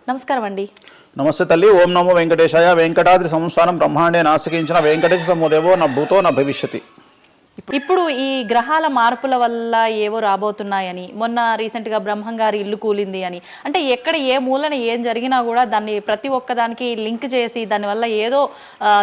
నమస్కారం అండి. నమస్తే తల్లి. ఓం నమో వెంకటేశాయ. వెంకటాద్రి సంస్థానం బ్రహ్మాండే నాసికించిన వెంకటేశ సమోదేవో నా భూతో నా భవిష్యతి. ఇప్పుడు ఈ గ్రహాల మార్పుల వల్ల ఏవో రాబోతున్నాయని, మొన్న రీసెంట్గా బ్రహ్మంగారి ఇల్లు కూలింది అని, అంటే ఎక్కడ ఏ మూలన ఏం జరిగినా కూడా దాన్ని ప్రతి ఒక్కదానికి లింక్ చేసి దానివల్ల ఏదో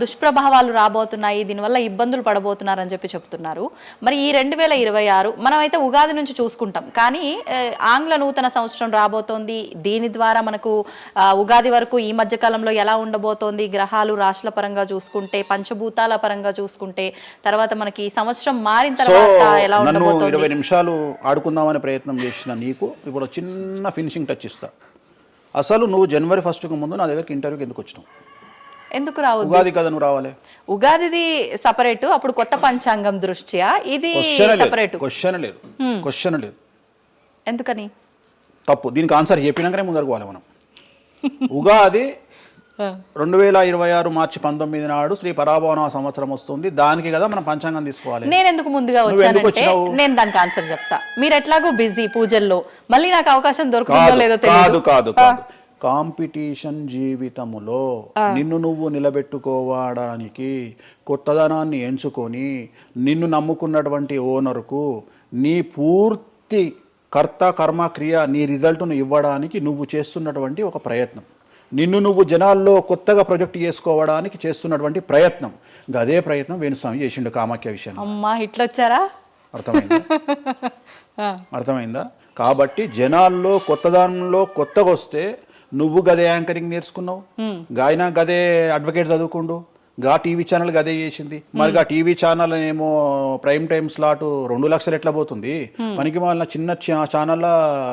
దుష్ప్రభావాలు రాబోతున్నాయి, దీనివల్ల ఇబ్బందులు పడబోతున్నారని చెప్తున్నారు. మరి ఈ 2026 మనమైతే ఉగాది నుంచి చూసుకుంటాం, కానీ ఆంగ్ల నూతన సంవత్సరం రాబోతోంది. దీని ద్వారా మనకు ఉగాది వరకు ఈ మధ్యకాలంలో ఎలా ఉండబోతోంది, గ్రహాలు రాశుల పరంగా చూసుకుంటే, పంచభూతాల పరంగా చూసుకుంటే, తర్వాత మనకి సంవత్సరం మారిన తర్వాత ఎలా ఉండబోతోంది. 20 నిమిషాలు ఆడుకుందామనే ప్రయత్నం చేసిన నీకు ఇప్పుడు చిన్న ఫినిషింగ్ టచ్ ఇస్తా. అసలు నువ్వు జనవరి 1కు ముందు నా దగ్గరికి ఇంటర్వ్యూకి ఎందుకు వచ్చినావు? ఎందుకు రావు? ఉగాది కదా నువ్వు రావాలి. ఉగాదిది సపరేట్, అప్పుడు కొత్త పంచాంగం దృష్ట్యా ఇది సపరేట్. క్వశ్చన్ లేదు. ఎందుకని? తప్పు. దీనికి ఆన్సర్ చెప్పినాకనే ముందరకు పోవాలి మనం. ఉగాది 2026 మార్చి 19 నాడు శ్రీ పరాభవన సంవత్సరం వస్తుంది. దానికి కదా మనం పంచాంగం తీసుకోవాలి. నేను ఎందుకు ముందుగా వచ్చానంటే నేను దానికి ఆన్సర్ చెప్తా. మీరు ఎట్లాగో బిజీ పూజల్లో, మళ్ళీ నాకు అవకాశం దొరుకుతుందో లేదో తెలియదు. కాదు కాంపిటీషన్ జీవితములో నిన్ను నువ్వు నిలబెట్టుకోవడానికి కొత్తదనాన్ని ఎంచుకొని నిన్ను నమ్ముకున్నటువంటి ఓనర్కు నీ పూర్తి కర్త కర్మ క్రియ నీ రిజల్ట్ను ఇవ్వడానికి నువ్వు చేస్తున్నటువంటి ఒక ప్రయత్నం, నిన్ను నువ్వు జనాల్లో కొత్తగా ప్రొజెక్ట్ చేసుకోవడానికి చేస్తున్నటువంటి ప్రయత్నం. అదే ప్రయత్నం వేణుస్వామి చేసిండు కామాఖ్య విషయంలో. అమ్మా హిట్లు వచ్చారా? అర్థమైందా? కాబట్టి జనాల్లో కొత్తదానంలో కొత్తగా వస్తే నువ్వు గదే యాంకరింగ్ నేర్చుకున్నావు, గాయన గదే అడ్వకేట్ చదువుకుండు, గా టీవీ ఛానల్ గదే చేసింది. మరి గా టీవీ ఛానల్ ఏమో ప్రైమ్ టైం స్లాట్ 2 లక్షలు ఎట్లా పోతుంది? మనకి వాళ్ళ చిన్న ఛానల్లో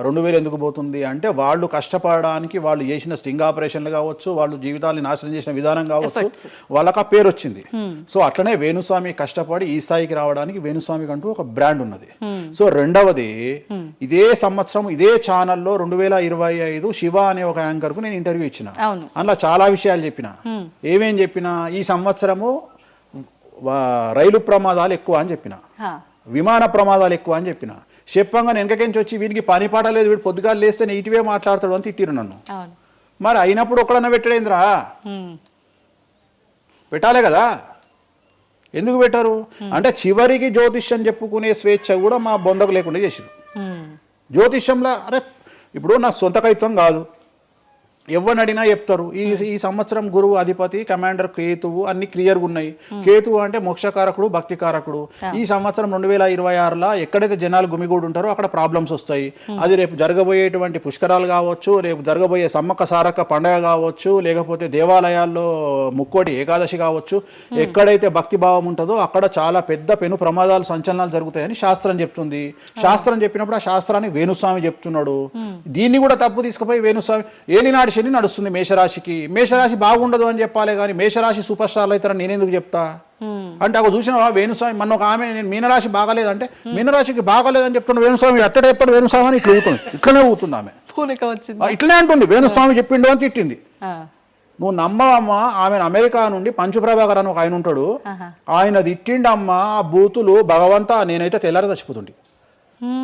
2000 ఎందుకు పోతుంది అంటే వాళ్ళు కష్టపడడానికి, వాళ్ళు చేసిన స్టింగ్ ఆపరేషన్లు కావచ్చు, వాళ్ళు జీవితాన్ని నాశనం చేసిన విధానం కావచ్చు, వాళ్ళకి ఆ పేరు వచ్చింది. సో అట్లనే వేణుస్వామి కష్టపడి ఈ స్థాయికి రావడానికి వేణుస్వామికి అంటూ ఒక బ్రాండ్ ఉన్నది. సో రెండవది, ఇదే సంవత్సరం ఇదే ఛానల్లో 2025 శివ అనే ఒక యాంకర్ కు నేను ఇంటర్వ్యూ ఇచ్చిన. అందులో చాలా విషయాలు చెప్పిన. ఏమేం చెప్పిన? ఈ సంవత్సరము రైలు ప్రమాదాలు ఎక్కువ అని చెప్పిన, విమాన ప్రమాదాలు ఎక్కువ అని చెప్పిన. చెప్పంగా వెనకకించి వచ్చి వీనికి పని పాట లేదు, వీడు పొద్దుగాలు లేస్తే ఇటువే మాట్లాడతాడు అని తిట్టిరు నన్ను. మరి అయినప్పుడు ఒక్కడన్నా పెట్టడేంద్రా? పెట్టాలే కదా. ఎందుకు పెట్టారు అంటే చివరికి జ్యోతిష్యం చెప్పుకునే స్వేచ్ఛ కూడా మా బొందకు లేకుండా చేసిరు. జ్యోతిష్యంలో అరే ఇప్పుడు నా సొంత కవిత్వం కాదు, ఎవరిని అడిగినా చెప్తారు. ఈ సంవత్సరం గురువు అధిపతి కమాండర్ కేతువు అన్ని క్లియర్గా ఉన్నాయి. కేతువు అంటే మోక్షకారకుడు, భక్తికారకుడు. ఈ సంవత్సరం 2026లో ఎక్కడైతే జనాలు గుమిగూడు ఉంటారో అక్కడ ప్రాబ్లమ్స్ వస్తాయి. అది రేపు జరగబోయేటువంటి పుష్కరాలు కావచ్చు, రేపు జరగబోయే సమ్మక్క సారక్క పండగ కావచ్చు, లేకపోతే దేవాలయాల్లో ముక్కోటి ఏకాదశి కావచ్చు, ఎక్కడైతే భక్తి భావం ఉంటుందో అక్కడ చాలా పెద్ద పెను ప్రమాదాలు సంచలనాలు జరుగుతాయని శాస్త్రం చెప్తుంది. శాస్త్రం చెప్పినప్పుడు ఆ శాస్త్రాన్ని వేణుస్వామి చెప్తున్నాడు. దీన్ని కూడా తప్పు తీసుకుపోయి వేణుస్వామి ఏలినాడు శని నడుస్తుంది మేషరాశికి, మేషరాశి బాగుండదు అని చెప్పాలి కానీ మేషరాశి సూపర్ స్టార్లు అవుతారని నేనెందుకు చెప్తా అంటే ఒక చూసిన వేణుస్వామి మన ఒక ఆమె నేను మీనరాశి బాగాలేదంటే మీనరాశికి బాగాలేదని చెప్తున్నా వేణుస్వామి ఎట్టడే ఎప్పుడు వేణుస్వామి అని ఇట్లా ఊతుంది, ఇట్లనే ఊతుంది ఆమె, ఇట్లనే అంటుంది వేణుస్వామి చెప్పిండు అని తిట్టింది. నువ్వు నమ్మవమ్మా, ఆమె అమెరికా నుండి పంచుప్రభాకర్ అని ఒక ఆయన ఉంటాడు, ఆయన తిట్టిండమ్మా ఆ బూతులు భగవంతా నేనైతే తెల్లారి చచ్చిపోతుండే.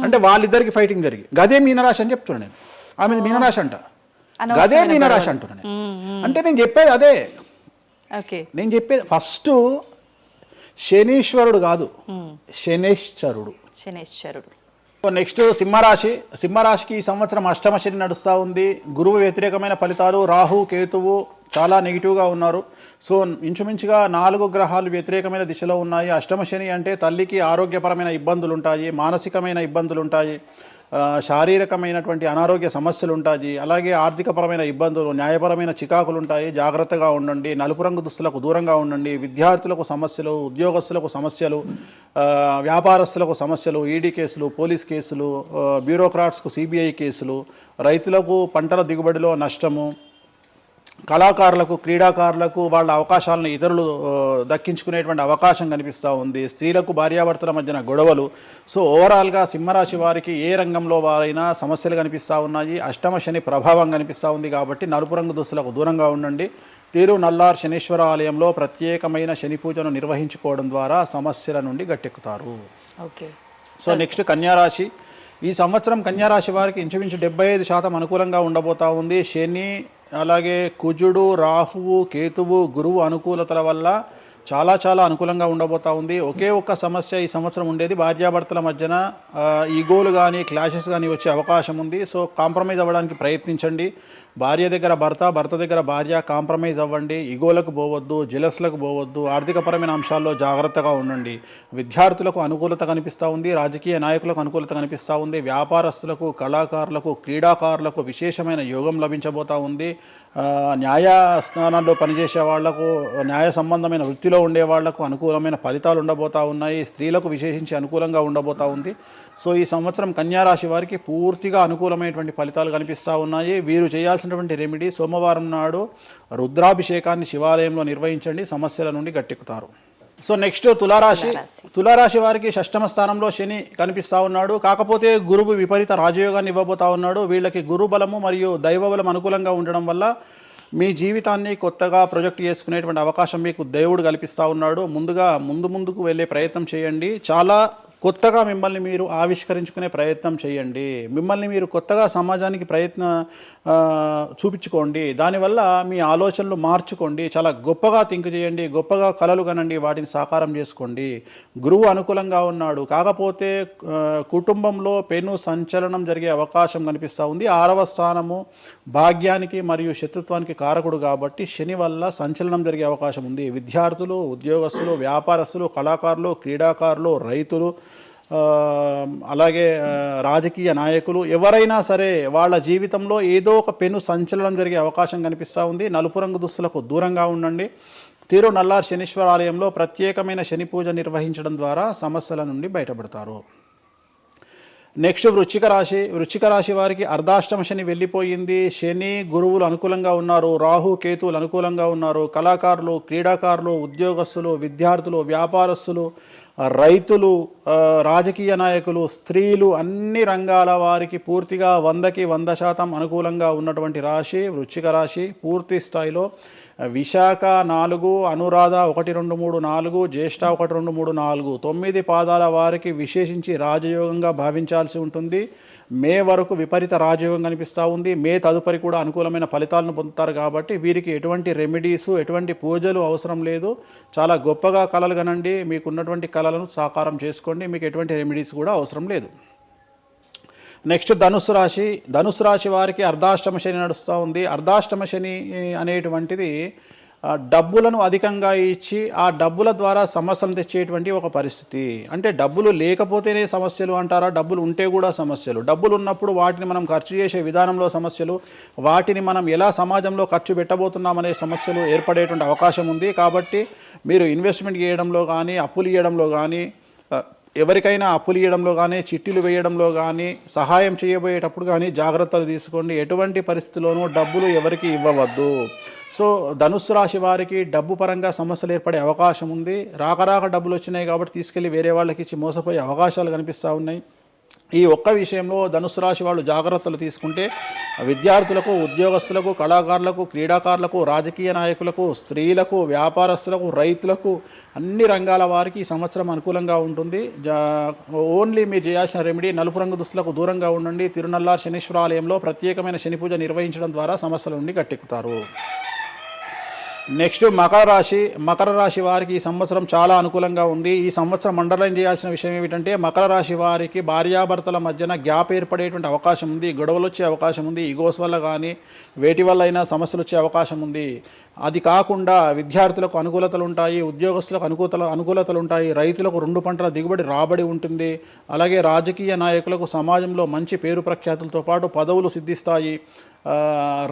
అంటే వాళ్ళిద్దరికి ఫైటింగ్ జరిగి గదే మీనరాశి అని చెప్తున్నాను నేను. ఆమె మీనరాశి అంట, గదే మీనరాశి అంటున్నాను. అంటే నేను చెప్పేది అదే. నేను చెప్పేది ఫస్ట్ శనీశ్వరుడు కాదు, శనేశ్వరుడు. నెక్స్ట్ సింహరాశి. సింహరాశికి ఈ సంవత్సరం అష్టమ శని నడుస్తూ ఉంది. గురువు వ్యతిరేకమైన ఫలితాలు, రాహు కేతువు చాలా నెగిటివ్గా ఉన్నారు. సో ఇంచుమించుగా 4 గ్రహాలు వ్యతిరేకమైన దిశలో ఉన్నాయి. అష్టమ శని అంటే తల్లికి ఆరోగ్యపరమైన ఇబ్బందులు ఉంటాయి, మానసికమైన ఇబ్బందులు ఉంటాయి, శారీరకమైనటువంటి అనారోగ్య సమస్యలు ఉంటాయి, అలాగే ఆర్థికపరమైన ఇబ్బందులు, న్యాయపరమైన చికాకులు ఉంటాయి. జాగ్రత్తగా ఉండండి. నలుపు రంగు దుస్తులకు దూరంగా ఉండండి. విద్యార్థులకు సమస్యలు, ఉద్యోగస్తులకు సమస్యలు, వ్యాపారస్తులకు సమస్యలు, ఈడీ కేసులు, పోలీస్ కేసులు, బ్యూరోక్రాట్స్కు సిబిఐ కేసులు, రైతులకు పంటల దిగుబడిలో నష్టము, కళాకారులకు, క్రీడాకారులకు వాళ్ళ అవకాశాలను ఇతరులు దక్కించుకునేటువంటి అవకాశం కనిపిస్తూ ఉంది. స్త్రీలకు భార్యాభర్తల మధ్యన గొడవలు. సో ఓవరాల్గా సింహరాశి వారికి ఏ రంగంలో వారైనా సమస్యలు కనిపిస్తూ ఉన్నాయి. అష్టమ శని ప్రభావం కనిపిస్తూ ఉంది. కాబట్టి నలుపు రంగు దుస్తులకు దూరంగా ఉండండి. తిరునల్లార్ శనీశ్వర ఆలయంలో ప్రత్యేకమైన శని పూజను నిర్వహించుకోవడం ద్వారా సమస్యల నుండి గట్టెక్కుతారు. ఓకే. సో నెక్స్ట్ కన్యారాశి. ఈ సంవత్సరం కన్యారాశి వారికి ఇంచుమించు 75% అనుకూలంగా ఉండబోతా ఉంది. శని, అలాగే కుజుడు, రాహువు, కేతువు, గురువు అనుకూలతల వల్ల చాలా చాలా అనుకూలంగా ఉండబోతా ఉంది. ఒకే ఒక్క సమస్య ఈ సంవత్సరం ఉండేది, భార్యాభర్తల మధ్యన ఈగోలు కానీ క్లాషెస్ కానీ వచ్చే అవకాశం ఉంది. సో కాంప్రమైజ్ అవ్వడానికి ప్రయత్నించండి. భార్య దగ్గర భర్త, భర్త దగ్గర భార్య, కాంప్రమైజ్ అవ్వండి. ఈగోలకు పోవద్దు, జెలస్లకు పోవద్దు. ఆర్థికపరమైన అంశాల్లో జాగ్రత్తగా ఉండండి. విద్యార్థులకు అనుకూలత కనిపిస్తూ ఉంది, రాజకీయ నాయకులకు అనుకూలత కనిపిస్తూ ఉంది, వ్యాపారస్తులకు, కళాకారులకు, క్రీడాకారులకు విశేషమైన యోగం లభించబోతూ ఉంది. న్యాయస్థానాల్లో పనిచేసే వాళ్లకు, న్యాయ సంబంధమైన వృత్తిలో ఉండే వాళ్లకు అనుకూలమైన ఫలితాలు ఉండబోతూ ఉన్నాయి. స్త్రీలకు విశేషించి అనుకూలంగా ఉండబోతూ ఉంది. సో ఈ సంవత్సరం కన్యారాశి వారికి పూర్తిగా అనుకూలమైనటువంటి ఫలితాలు కనిపిస్తూ ఉన్నాయి. వీరు చేయాల్సినటువంటి రెమెడీ, సోమవారం నాడు రుద్రాభిషేకాన్ని శివాలయంలో నిర్వహించండి, సమస్యల నుండి గట్టెక్కుతారు. సో నెక్స్ట్ తులారాశి వారికి షష్టమ స్థానంలో శని కనిపిస్తూ ఉన్నాడు. కాకపోతే గురువు విపరీత రాజయోగాన్ని ఇవ్వబోతా ఉన్నాడు. వీళ్ళకి గురు బలము మరియు దైవ బలం అనుకూలంగా ఉండడం వల్ల మీ జీవితాన్ని కొత్తగా ప్రొజెక్ట్ చేసుకునేటువంటి అవకాశం మీకు దేవుడు కల్పిస్తూ ఉన్నాడు. ముందుకు వెళ్ళే ప్రయత్నం చేయండి. చాలా కొత్తగా మిమ్మల్ని మీరు ఆవిష్కరించుకునే ప్రయత్నం చేయండి. మిమ్మల్ని మీరు కొత్తగా సమాజానికి చూపించుకోండి. దానివల్ల మీ ఆలోచనలు మార్చుకోండి. చాలా గొప్పగా థింక్ చేయండి, గొప్పగా కలలు కనండి, వాటిని సాకారం చేసుకోండి. గురువు అనుకూలంగా ఉన్నాడు. కాకపోతే కుటుంబంలో పెను సంచలనం జరిగే అవకాశం కనిపిస్తూ ఉంది. 6వ స్థానము భాగ్యానికి మరియు శత్రుత్వానికి కారకుడు కాబట్టి శని వల్ల సంచలనం జరిగే అవకాశం ఉంది. విద్యార్థులు, ఉద్యోగస్తులు, వ్యాపారస్తులు, కళాకారులు, క్రీడాకారులు, రైతులు, అలాగే రాజకీయ నాయకులు ఎవరైనా సరే వాళ్ళ జీవితంలో ఏదో ఒక పెను సంచలనం జరిగే అవకాశం కనిపిస్తూ ఉంది. నలుపు రంగు దుస్తులకు దూరంగా ఉండండి. తిరునల్లార్ శనీశ్వర ఆలయంలో ప్రత్యేకమైన శని పూజ నిర్వహించడం ద్వారా సమస్యల నుండి బయటపడతారు. నెక్స్ట్ వృశ్చిక రాశి వారికి అర్ధాష్టమ శని వెళ్ళిపోయింది. శని, గురువులు అనుకూలంగా ఉన్నారు. రాహు, కేతువులు అనుకూలంగా ఉన్నారు. కళాకారులు, క్రీడాకారులు, ఉద్యోగస్తులు, విద్యార్థులు, వ్యాపారస్తులు, రైతులు, రాజకీయ నాయకులు, స్త్రీలు, అన్ని రంగాల వారికి పూర్తిగా 100% అనుకూలంగా ఉన్నటువంటి రాశి వృశ్చిక రాశి. పూర్తి స్థాయిలో విశాఖ 4, అనురాధ 1, 2, 3, 4, జ్యేష్ఠ 1, 2, 3, 4, 9 పాదాల వారికి విశేషించి రాజయోగంగా భావించాల్సి ఉంటుంది. మే వరకు విపరీత రాజయోగం కనిపిస్తూ ఉంది. మే తదుపరి కూడా అనుకూలమైన ఫలితాలను పొందుతారు. కాబట్టి వీరికి ఎటువంటి రెమెడీసు, ఎటువంటి పూజలు అవసరం లేదు. చాలా గొప్పగా కళలు కనండి. మీకున్నటువంటి కళలను సాకారం చేసుకోండి. మీకు ఎటువంటి రెమెడీస్ కూడా అవసరం లేదు. నెక్స్ట్ ధనుసు రాశి వారికి అర్ధాష్టమ శని నడుస్తూ ఉంది. అర్ధాష్టమ శని అనేటువంటిది డబ్బులను అధికంగా ఇచ్చి ఆ డబ్బుల ద్వారా సమస్యలు తెచ్చేటువంటి ఒక పరిస్థితి. అంటే డబ్బులు లేకపోతేనే సమస్యలు అంటారా? డబ్బులు ఉంటే కూడా సమస్యలు. డబ్బులు ఉన్నప్పుడు వాటిని మనం ఖర్చు చేసే విధానంలో సమస్యలు, వాటిని మనం ఎలా సమాజంలో ఖర్చు పెట్టబోతున్నామనే సమస్యలు ఏర్పడేటువంటి అవకాశం ఉంది. కాబట్టి మీరు ఇన్వెస్ట్మెంట్ చేయడంలో కానీ, అప్పులు ఇవ్వడంలో కానీ, ఎవరికైనా అప్పులు ఇవ్వడంలో కానీ, చిట్టీలు వేయడంలో కానీ, సహాయం చేయబోయేటప్పుడు కానీ జాగ్రత్తలు తీసుకోండి. ఎటువంటి పరిస్థితుల్లోనూ డబ్బులు ఎవరికి ఇవ్వవద్దు. సో ధనుస్సు రాశి వారికి డబ్బు పరంగా సమస్యలు ఏర్పడే అవకాశం ఉంది. రాక డబ్బులు వచ్చినాయి కాబట్టి తీసుకెళ్ళి వేరే వాళ్ళకి ఇచ్చి మోసపోయే అవకాశాలు కనిపిస్తూ ఉన్నాయి. ఈ ఒక్క విషయంలో ధనుస్సు రాశి వాళ్ళు జాగ్రత్తలు తీసుకుంటే విద్యార్థులకు, ఉద్యోగస్తులకు, కళాకారులకు, క్రీడాకారులకు, రాజకీయ నాయకులకు, స్త్రీలకు, వ్యాపారస్తులకు, రైతులకు, అన్ని రంగాల వారికి ఈ సంవత్సరం అనుకూలంగా ఉంటుంది. ఓన్లీ మీరు చేయాల్సిన రెమెడీ నలుపు రంగు దుస్తులకు దూరంగా ఉండండి. తిరునల్లార్ శనీశ్వర ఆలయంలో ప్రత్యేకమైన శని పూజ నిర్వహించడం ద్వారా సమస్యల నుండి గట్టెక్కుతారు. నెక్స్ట్ మకర రాశి వారికి ఈ సంవత్సరం చాలా అనుకూలంగా ఉంది. ఈ సంవత్సరం అండర్లైన్ చేయాల్సిన విషయం ఏమిటంటే మకర రాశి వారికి భార్యాభర్తల మధ్యన గ్యాప్ ఏర్పడేటువంటి అవకాశం ఉంది. గొడవలు వచ్చే అవకాశం ఉంది. ఈగోస్ వల్ల కానీ వేటి వల్ల అయినా సమస్యలు వచ్చే అవకాశం ఉంది. అది కాకుండా విద్యార్థులకు అనుకూలతలు ఉంటాయి, ఉద్యోగస్తులకు అనుకూలతలు ఉంటాయి, రైతులకు 2 పంటల దిగుబడి రాబడి ఉంటుంది. అలాగే రాజకీయ నాయకులకు సమాజంలో మంచి పేరు ప్రఖ్యాతులతో పాటు పదవులు సిద్ధిస్తాయి.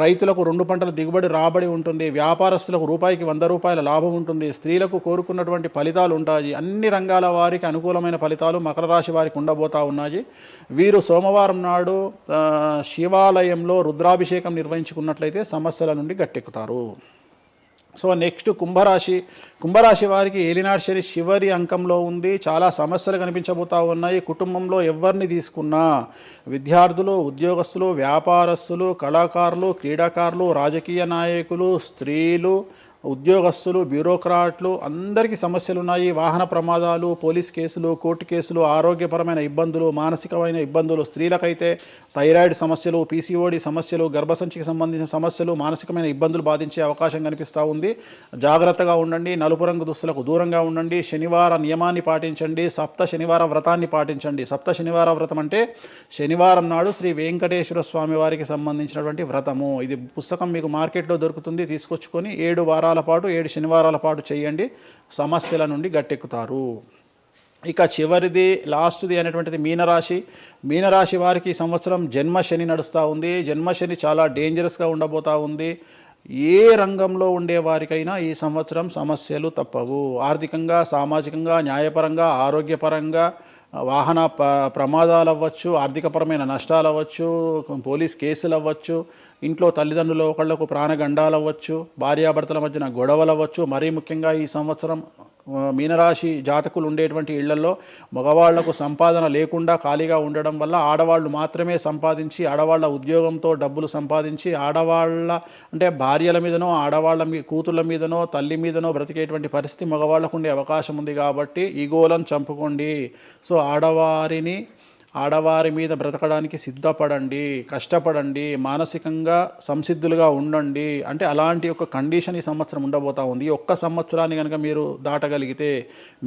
రైతులకు 2 పంటల దిగుబడి రాబడి ఉంటుంది. వ్యాపారస్తులకు రూపాయికి 100 రూపాయల లాభం ఉంటుంది. స్త్రీలకు కోరుకున్నటువంటి ఫలితాలు ఉంటాయి. అన్ని రంగాల వారికి అనుకూలమైన ఫలితాలు మకర రాశి వారికి ఉండబోతా ఉన్నాయి. వీరు సోమవారం నాడు శివాలయంలో రుద్రాభిషేకం నిర్వహించుకున్నట్లయితే సమస్యల నుండి గట్టెక్కుతారు. సో నెక్స్ట్ కుంభరాశి వారికి ఏలినాటి శని చివరి అంకంలో ఉంది. చాలా సమస్యలు కనిపించబోతా ఉన్నాయి. కుటుంబంలో ఎవరిని తీసుకున్నా విద్యార్థులు, ఉద్యోగస్తులు, వ్యాపారస్తులు, కళాకారులు, క్రీడాకారులు, రాజకీయ నాయకులు, స్త్రీలు, ఉద్యోగస్తులు, బ్యూరోక్రాట్లు అందరికీ సమస్యలు ఉన్నాయి. వాహన ప్రమాదాలు, పోలీస్ కేసులు, కోర్టు కేసులు, ఆరోగ్యపరమైన ఇబ్బందులు, మానసికమైన ఇబ్బందులు, స్త్రీలకైతే థైరాయిడ్ సమస్యలు, పీసీఓడి సమస్యలు, గర్భసంచికి సంబంధించిన సమస్యలు, మానసికమైన ఇబ్బందులు బాధించే అవకాశం కనిపిస్తూ ఉంది. జాగ్రత్తగా ఉండండి, నలుపు రంగు దుస్తులకు దూరంగా ఉండండి, శనివార నియమాన్ని పాటించండి, సప్త శనివార వ్రతాన్ని పాటించండి. సప్త శనివార వ్రతం అంటే శనివారం నాడు శ్రీ వెంకటేశ్వర స్వామి వారికి సంబంధించినటువంటి వ్రతము. ఇది పుస్తకం మీకు మార్కెట్లో దొరుకుతుంది, తీసుకొచ్చుకొని 7 వారాల పాటు 7 శనివారాల పాటు చేయండి, సమస్యల నుండి గట్టెక్కుతారు. ఇక చివరిది లాస్ట్ది అనేటువంటిది మీనరాశి. మీనరాశి వారికి ఈ సంవత్సరం జన్మశని నడుస్తూ ఉంది. జన్మశని చాలా డేంజరస్గా ఉండబోతూ ఉంది. ఏ రంగంలో ఉండే వారికైనా ఈ సంవత్సరం సమస్యలు తప్పవు. ఆర్థికంగా, సామాజికంగా, న్యాయపరంగా, ఆరోగ్యపరంగా, వాహన ప్రమాదాలు అవ్వచ్చు, ఆర్థికపరమైన నష్టాలు అవ్వచ్చు, పోలీస్ కేసులు అవ్వచ్చు, ఇంట్లో తల్లిదండ్రులు ఒకళ్లకు ప్రాణగండాలు అవ్వచ్చు, భార్యాభర్తల మధ్యన గొడవలు అవ్వచ్చు. మరీ ముఖ్యంగా ఈ సంవత్సరం మీనరాశి జాతకులు ఉండేటువంటి ఇళ్లలో మగవాళ్లకు సంపాదన లేకుండా ఖాళీగా ఉండడం వల్ల ఆడవాళ్ళు మాత్రమే సంపాదించి, ఆడవాళ్ళ ఉద్యోగంతో డబ్బులు సంపాదించి, ఆడవాళ్ళ అంటే భార్యల మీదనో, ఆడవాళ్ళ కూతుళ్ళ మీదనో, తల్లి మీదనో బ్రతికేటువంటి పరిస్థితి మగవాళ్ళకు ఉండే అవకాశం ఉంది. కాబట్టి ఈగోలను చంపుకోండి. సో ఆడవారి మీద బ్రతకడానికి సిద్ధపడండి, కష్టపడండి, మానసికంగా సంసిద్ధులుగా ఉండండి. అంటే అలాంటి ఒక కండిషన్ ఈ సంవత్సరం ఉండబోతా ఉంది. ఈ ఒక్క సంవత్సరాన్ని కనుక మీరు దాటగలిగితే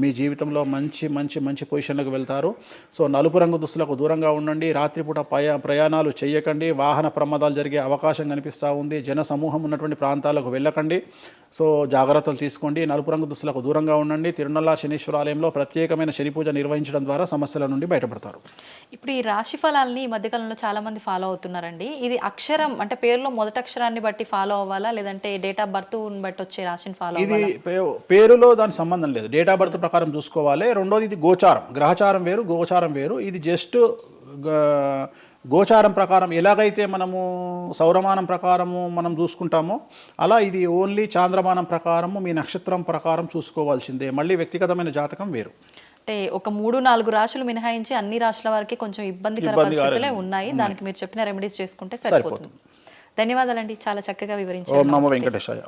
మీ జీవితంలో మంచి మంచి మంచి పొజిషన్లకు వెళ్తారు. సో నలుపు రంగు దుస్తులకు దూరంగా ఉండండి, రాత్రిపూట ప్రయాణాలు చేయకండి, వాహన ప్రమాదాలు జరిగే అవకాశం కనిపిస్తూ ఉంది. జన సమూహం ఉన్నటువంటి ప్రాంతాలకు వెళ్ళకండి. సో జాగ్రత్తలు తీసుకోండి, నలుపు రంగు దుస్తులకు దూరంగా ఉండండి. తిరునల్ల శనీశ్వరాలయంలో ప్రత్యేకమైన శని పూజ నిర్వహించడం ద్వారా సమస్యల నుండి బయటపడతారు. ఇప్పుడు ఈ రాశి ఫలాల్ని ఈ మధ్యకాలంలో చాలా మంది ఫాలో అవుతున్నారండి. ఇది అక్షరం అంటే పేరులో మొదటి అక్షరాన్ని బట్టి ఫాలో అవ్వాలా, లేదంటే డేట్ ఆఫ్ బర్త్ బట్టి వచ్చే రాశిని ఫాలో ఇది అవ్వాలా? పేరులో దాని సంబంధం లేదు, డేట్ ఆఫ్ బర్త్ ప్రకారం చూసుకోవాలి. రెండోది ఇది గోచారం, గ్రహచారం వేరు, గోచారం వేరు. ఇది జస్ట్ గోచారం ప్రకారం ఎలాగైతే మనము సౌరమానం ప్రకారము మనం చూసుకుంటామో అలా ఇది ఓన్లీ చాంద్రమానం ప్రకారము మీ నక్షత్రం ప్రకారం చూసుకోవాల్సిందే. మళ్ళీ వ్యక్తిగతమైన జాతకం వేరు. అంటే ఒక 3-4 రాశులు మినహాయించి అన్ని రాశుల వారికి కొంచెం ఇబ్బందికర పరిస్థితులే ఉన్నాయి. దానికి మీరు చెప్పిన రెమెడీస్ చేసుకుంటే సరిపోతుంది. ధన్యవాదాలండి, చాలా చక్కగా వివరించారు. ఓం నమో వెంకటేశాయ.